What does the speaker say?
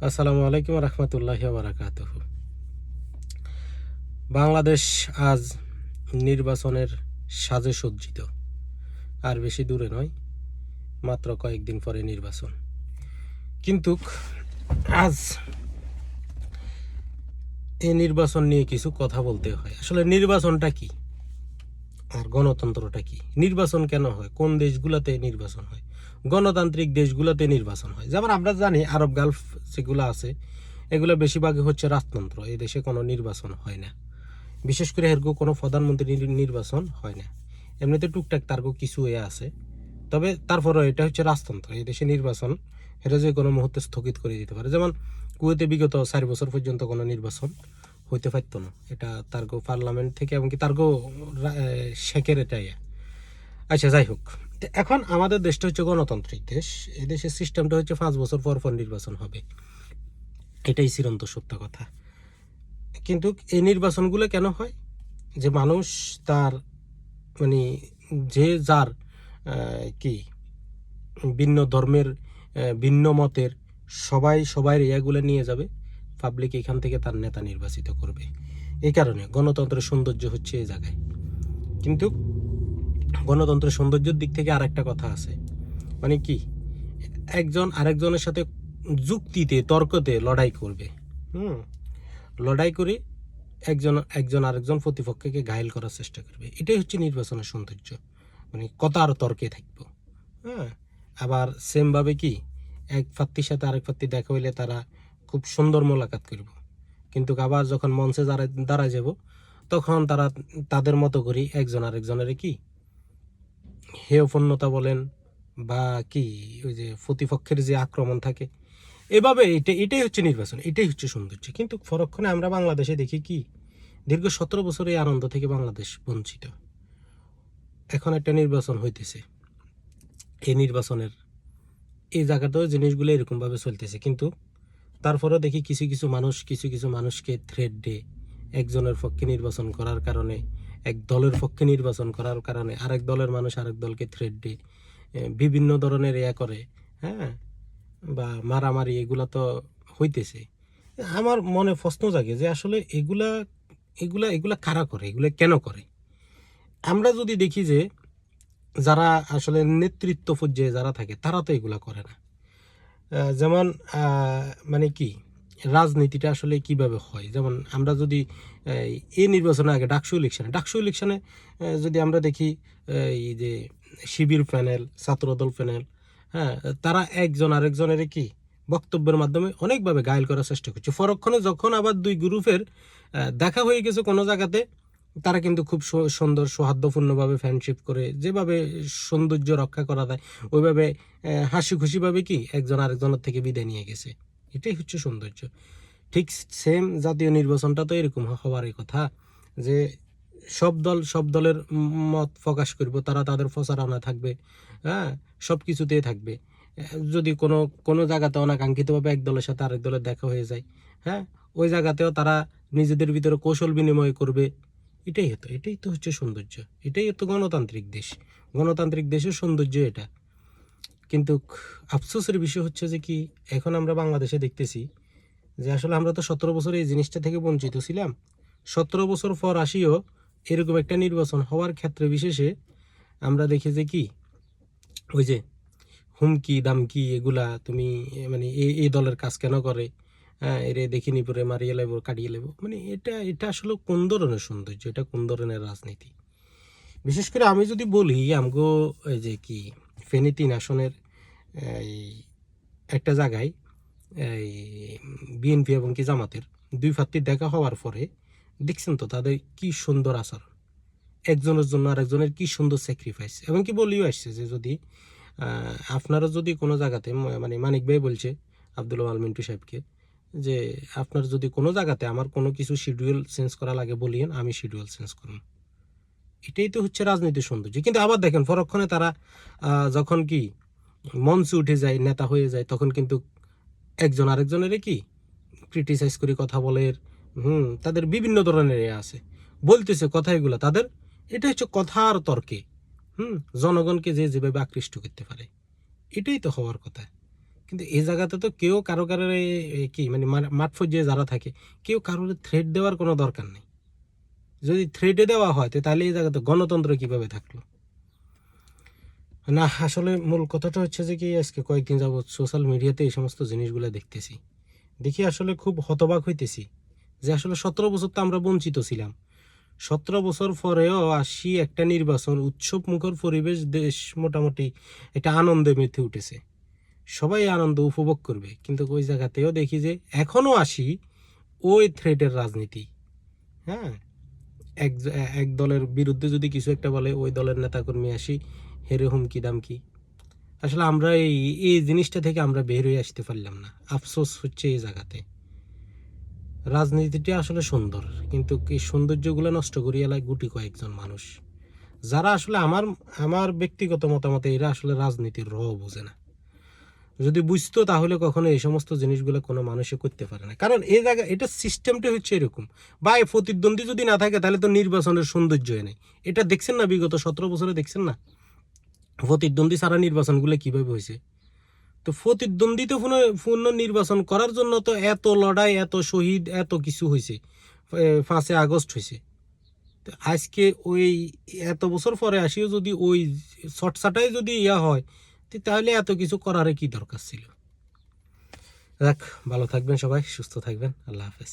আসসালামু আলাইকুম রহমতুল্লাহি ওয়া বারাকাতুহু। বাংলাদেশ আজ নির্বাচনের সাজে সজ্জিত। আর বেশি দূরে নয়, মাত্র কয়েকদিন পরে নির্বাচন। কিন্তু আজ এই নির্বাচন নিয়ে কিছু কথা বলতে হয়। আসলে নির্বাচনটা কি আর গণতন্ত্রটা কি? নির্বাচন কেন হয়? কোন দেশগুলোতে নির্বাচন হয়? গণতান্ত্রিক দেশগুলোতে নির্বাচন হয়। যেমন আমরা জানি আরব গালফ যেগুলো আছে, এগুলো বেশিরভাগই হচ্ছে রাজতন্ত্র। এই দেশে কোনো নির্বাচন হয় না। বিশেষ করে এরকম কোনো প্রধানমন্ত্রী নির্বাচন হয় না। এমনিতে টুকটাক তারকো কিছু আছে, তবে তারপরেও এটা হচ্ছে রাজতন্ত্র। এই দেশে নির্বাচন এটা যে কোনো মুহূর্তে স্থগিত করে দিতে পারে। যেমন কুয়েতে বিগত 4 বছর পর্যন্ত কোনো নির্বাচন হইতে পারতো না। এটা তারকো পার্লামেন্ট থেকে এমনকি তারকো শেখের এটাই। আচ্ছা, যাই হোক, এখন আমাদের দেশটা হচ্ছে গণতান্ত্রিক দেশ। এই দেশের সিস্টেমটা হচ্ছে 5 বছর পর পর নির্বাচন হবে। এটাই চিরন্ত সত্য কথা। কিন্তু এই নির্বাচনগুলো কেন হয়? যে মানুষ তার মানে যে যার কি ভিন্ন ধর্মের, ভিন্ন মতের সবাই সবাই এগুলো নিয়ে যাবে, পাবলিক এখান থেকে তার নেতা নির্বাচিত করবে। এই কারণে গণতন্ত্রের সৌন্দর্য হচ্ছে এই জায়গায়। কিন্তু গণতন্ত্রের সৌন্দর্যের দিক থেকে আরেকটা কথা আছে, মানে কি, একজন আরেকজনের সাথে যুক্তিতে তর্কতে লড়াই করবে। লড়াই করে একজন একজন আরেকজন প্রতিপক্ষকে ঘায়েল করার চেষ্টা করবে। এটাই হচ্ছে নির্বাচনের সৌন্দর্য। মানে কথা আর তর্কে থাকবো। হ্যাঁ, আবার সেমভাবে কি, এক প্রার্থীর সাথে আরেক প্রার্থী দেখা হইলে তারা খুব সুন্দর মোলাকাত করব, কিন্তু আবার যখন মঞ্চে দাঁড়ায় যাব তখন তারা তাদের মতো করি একজন আরেকজনের কি হেয়পূর্ণতা বলেন বা কি ওই যে প্রতিপক্ষের যে আক্রমণ থাকে, এভাবে এটাই হচ্ছে নির্বাচন, এটাই হচ্ছে সৌন্দর্য। কিন্তু পরক্ষণে আমরা বাংলাদেশে দেখি কি, দীর্ঘ 17 বছর এই আনন্দ থেকে বাংলাদেশ বঞ্চিত। এখন একটা নির্বাচন হইতেছে, এই নির্বাচনের এই জায়গাটাও জিনিসগুলো এরকমভাবে চলতেছে, কিন্তু তারপরেও দেখি কিছু কিছু মানুষকে থ্রেড ডে, একজনের পক্ষে নির্বাচন করার কারণে, এক দলের পক্ষে নির্বাচন করার কারণে আরেক দলের মানুষ আরেক দলকে থ্রেড ডে, বিভিন্ন ধরনের করে। হ্যাঁ, বা মারামারি, এগুলা তো হইতেছে। আমার মনে প্রশ্ন জাগে যে আসলে এগুলা এগুলা এগুলা কারা করে, এগুলা কেন করে? আমরা যদি দেখি যে যারা আসলে নেতৃত্ব পর্যায়ে যারা থাকে তারা তো এগুলা করে না। যেমন মানে কি, রাজনীতিটা আসলে কিভাবে হয়, যেমন আমরা যদি এই নির্বাচনের আগে ডাকসু ইলেকশনে যদি আমরা দেখি, এই যে শিবির প্যানেল, ছাত্রদল প্যানেল, হ্যাঁ, তারা একজন আরেকজনের কি বক্তব্যের মাধ্যমে অনেকভাবে ঘায়েল করার চেষ্টা করছে। পরক্ষণে যখন আবার দুই গ্রুপের দেখা হয়ে গেছে কোনো জায়গাতে, তারা কিন্তু খুব সুন্দর সৌহার্দ্যপূর্ণভাবে ফ্রেন্ডশিপ করে, যেভাবে সৌন্দর্য রক্ষা করা যায় ওইভাবে হাসি খুশিভাবে কি একজন আরেকজনের থেকে বিদায় নিয়ে গেছে। এটাই হচ্ছে সৌন্দর্য। ঠিক সেম জাতীয় নির্বাচনটা তো এরকম হওয়ারই কথা, যে সব দলের মত প্রকাশ করব, তারা তাদের প্রচারণা থাকবে। হ্যাঁ, সব কিছুতেই থাকবে। যদি কোনো কোনো জায়গাতে অনাকাঙ্ক্ষিতভাবে এক দলের সাথে আরেক দলের দেখা হয়ে যায়, হ্যাঁ, ওই জায়গাতেও তারা নিজেদের ভিতরে কৌশল বিনিময় করবে। এটাই তো হচ্ছে সৌন্দর্য। এটাই তো গণতান্ত্রিক দেশ। গণতান্ত্রিক দেশের সৌন্দর্য এটা। কিন্তু আফসোসের বিষয় হচ্ছে যে কি, এখন আমরা বাংলাদেশে দেখতেছি যে আসলে আমরা তো 17 বছর এই জিনিসটা থেকে বঞ্চিত ছিলাম। 17 বছর পর আসিও এরকম একটা নির্বাচন হওয়ার ক্ষেত্রে বিশেষে আমরা দেখি যে কি, ওই যে হুমকি দামকি এগুলা, তুমি মানে এই দলের কাজ কেন করে, হ্যাঁ, এরে দেখিনি পরে মারিয়ে লেবো কাটিয়ে লেবো, মানে এটা এটা আসলে কোন ধরনের সৌন্দর্য, এটা কোন ধরনের রাজনীতি? বিশেষ করে আমি যদি বলি আমগো এই যে কি ফেনী 3 আসনের এই একটা জায়গায় এই বিএনপি এবং কি জামাতের দুই প্রার্থীর দেখা হওয়ার পরে দেখছেন তো তাদের কি সুন্দর আচরণ, একজনের জন্য আরেকজনের কি সুন্দর স্যাক্রিফাইস। এবং কি বলিও আসছে যে যদি আপনারা যদি কোনো জায়গাতে, মানে মানিক ভাই বলছে আব্দুল আল মিন্টু সাহেবকে, যে আপনার যদি কোনো জায়গাতে আমার কোনো কিছু শিডিউল চেঞ্জ করা লাগে বলিয়েন, আমি শিডিউল চেঞ্জ করুন। এটাই তো হচ্ছে রাজনীতির সৌন্দর্য। কিন্তু আবার দেখেন পরক্ষণে তারা যখন কি মঞ্চে উঠে যায়, নেতা হয়ে যায়, তখন কিন্তু একজন আরেকজনের কি ক্রিটিসাইজ করে কথা বলে। তাদের বিভিন্ন ধরনের আছে, বলতেছে কথা, এগুলো তাদের, এটা হচ্ছে কথা আর তর্কে জনগণকে যে যেভাবে আকৃষ্ট করতে পারে, এটাই তো হওয়ার কথা। কিন্তু এই জায়গাতে তো কেউ কারো কারো কি মানে মাঠ পর্যায়ে যারা থাকে কেউ কারোর থ্রেট দেওয়ার কোনো দরকার নেই। যদি থ্রেটে দেওয়া হয় তো তাহলে এই জায়গাতে গণতন্ত্র কিভাবে থাকলো? না, আসলে মূল কথাটা হচ্ছে যে কি আজকে কয়েকদিন যাবৎ সোশ্যাল মিডিয়াতে এই সমস্ত জিনিসগুলো দেখতেছি, দেখি আসলে খুব হতবাক হইতেছি যে আসলে 17 বছর তো আমরা বঞ্চিত ছিলাম। 17 বছর পরেও আসি একটা নির্বাচন, উৎসব মুখর পরিবেশ, দেশ মোটামুটি এটা আনন্দে মেতে উঠেছে, সবাই আনন্দ উপভোগ করবে। কিন্তু ওই জায়গাতেও দেখি যে এখনও আসি ওই থ্রেটের রাজনীতি। হ্যাঁ, এক এক দলের বিরুদ্ধে যদি কিছু একটা বলে ওই দলের নেতাকর্মী আসি হেরে হুমকি দামকি। আসলে আমরা এই এই জিনিসটা থেকে আমরা বের হয়ে আসতে পারলাম না। আফসোস হচ্ছে এই জায়গাতে। রাজনীতিটা আসলে সুন্দর, কিন্তু এই সৌন্দর্যগুলো নষ্ট করিয়া লাগে গুটি কয়েকজন মানুষ, যারা আসলে আমার আমার ব্যক্তিগত মতামতে এরা আসলে রাজনীতির বোঝে না। যদি বুঝতো তাহলে কখনো এই সমস্ত জিনিসগুলো কোনো মানুষে করতে পারে না। কারণ এই জায়গা এটা সিস্টেমটা হচ্ছে এরকম, বা এই প্রতিদ্বন্দ্বী যদি না থাকে তাহলে তো নির্বাচনের সৌন্দর্য নেই। এটা দেখছেন না, বিগত 17 বছরে দেখছেন না প্রতিদ্বন্দ্বী ছাড়া নির্বাচনগুলো কিভাবে হয়েছে? তো প্রতিদ্বন্দ্বিতা পূর্ণ নির্বাচন করার জন্য তো এত লড়াই, এত শহীদ, এত কিছু হয়েছে। 5ই আগস্ট হয়েছে। তো আজকে ওই এত বছর পরে আসিও যদি ওই শর্টসাটাই যদি হয়, তাহলে এত কিছু করার কি দরকার ছিল? যাক, ভালো থাকবেন সবাই, সুস্থ থাকবেন, আল্লাহ হাফেজ।